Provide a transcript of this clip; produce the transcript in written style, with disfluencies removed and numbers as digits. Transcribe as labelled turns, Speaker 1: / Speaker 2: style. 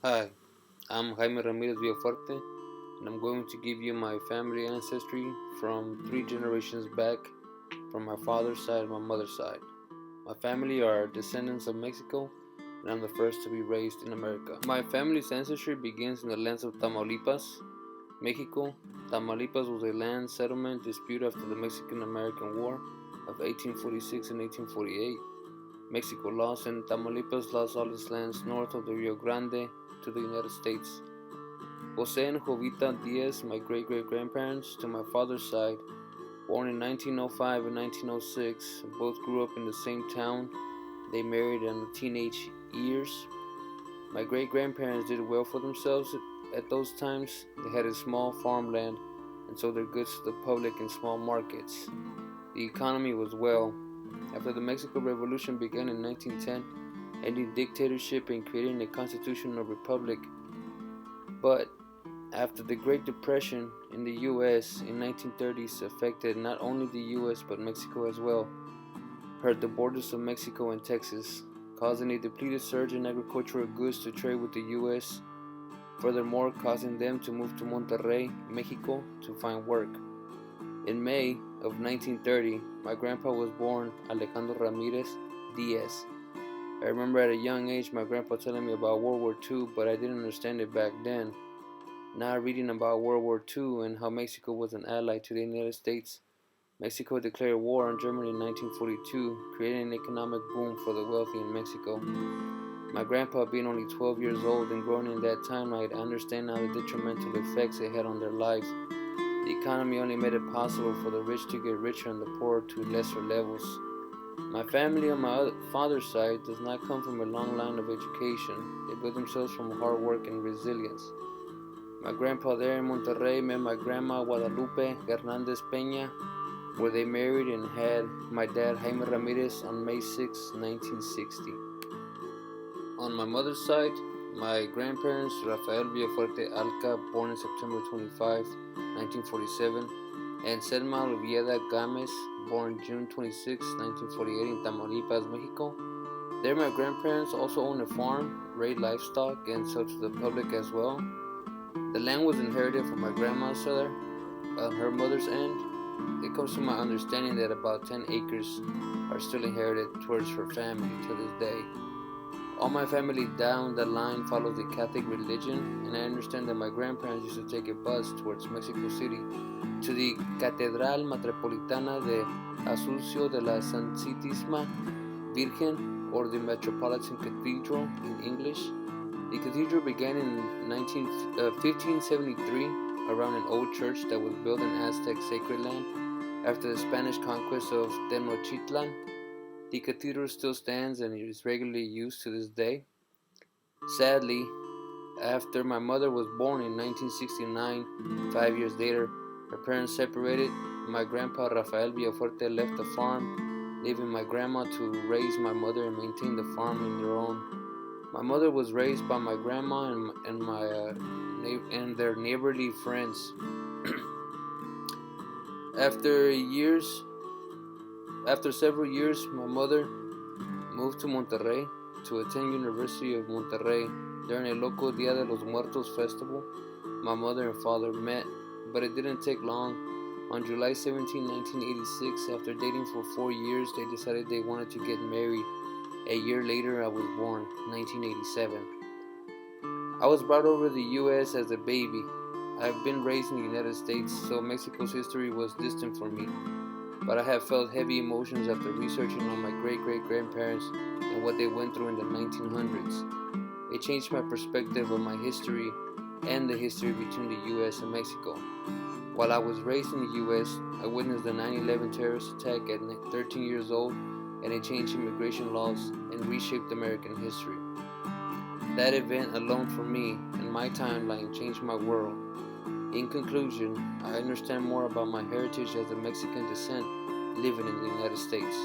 Speaker 1: Hi, I'm Jaime Ramirez Villafuerte, and I'm going to give you my family ancestry from 3 generations back from my father's side and my mother's side. My family are descendants of Mexico, and I'm the first to be raised in America. My family's ancestry begins in the lands of Tamaulipas, Mexico. Tamaulipas was a land settlement dispute after the Mexican-American War of 1846 and 1848. Mexico lost, and Tamaulipas lost all its lands north of the Rio Grande to the United States. Jose and Jovita Diaz, my great-great-grandparents to my father's side, born in 1905 and 1906, both grew up in the same town. They married in the teenage years. My great-grandparents did well for themselves at those times. They had a small farmland and sold their goods to the public in small markets. The economy was well. After the Mexican Revolution began in 1910, ending dictatorship and creating a constitutional republic, but after the Great Depression in the U.S. in 1930s affected not only the U.S. but Mexico as well, hurt the borders of Mexico and Texas, causing a depleted surge in agricultural goods to trade with the U.S., furthermore causing them to move to Monterrey, Mexico to find work. In May of 1930, my grandpa was born, Alejandro Ramirez Diaz. I remember at a young age my grandpa telling me about World War II, but I didn't understand it back then. Now reading about World War II and how Mexico was an ally to the United States, Mexico declared war on Germany in 1942, creating an economic boom for the wealthy in Mexico. My grandpa being only 12 years old and growing in that time, I understand now the detrimental effects it had on their lives. The economy only made it possible for the rich to get richer and the poor to lesser levels. My family on my father's side does not come from a long line of education. They built themselves from hard work and resilience. My grandpa there in Monterrey met my grandma Guadalupe Hernandez Peña, where they married and had my dad Jaime Ramirez on May 6, 1960. On my mother's side, my grandparents Rafael Villafuerte Alca, born in September 25, 1947, and Selma Olvieda Gámez, born June 26, 1948 in Tamaulipas, Mexico. There my grandparents also owned a farm, raised livestock, and sold to the public as well. The land was inherited from my grandma's father on her mother's end. It comes to my understanding that about 10 acres are still inherited towards her family to this day. All my family down the line follows the Catholic religion, and I understand that my grandparents used to take a bus towards Mexico City to the Catedral Metropolitana de Asunción de la Santísima Virgen, or the Metropolitan Cathedral in English. The cathedral began in 1573 around an old church that was built in Aztec sacred land after the Spanish conquest of Tenochtitlan. The cathedral still stands and is regularly used to this day. Sadly, after my mother was born in 1969, 5 years later, her parents separated. My grandpa Rafael Villafuerte left the farm, leaving my grandma to raise my mother and maintain the farm on their own. My mother was raised by my grandma and their neighborly friends. After several years, my mother moved to Monterrey to attend University of Monterrey. During a local Dia de los Muertos festival, my mother and father met, but it didn't take long. On July 17, 1986, after dating for 4 years, they decided they wanted to get married. A year later, I was born, 1987. I was brought over to the U.S. as a baby. I've been raised in the United States, so Mexico's history was distant for me. But I have felt heavy emotions after researching on my great-great-grandparents and what they went through in the 1900s. It changed my perspective of my history and the history between the U.S. and Mexico. While I was raised in the U.S., I witnessed the 9/11 terrorist attack at 13 years old, and it changed immigration laws and reshaped American history. That event alone for me and my timeline changed my world. In conclusion, I understand more about my heritage as a Mexican descent living in the United States.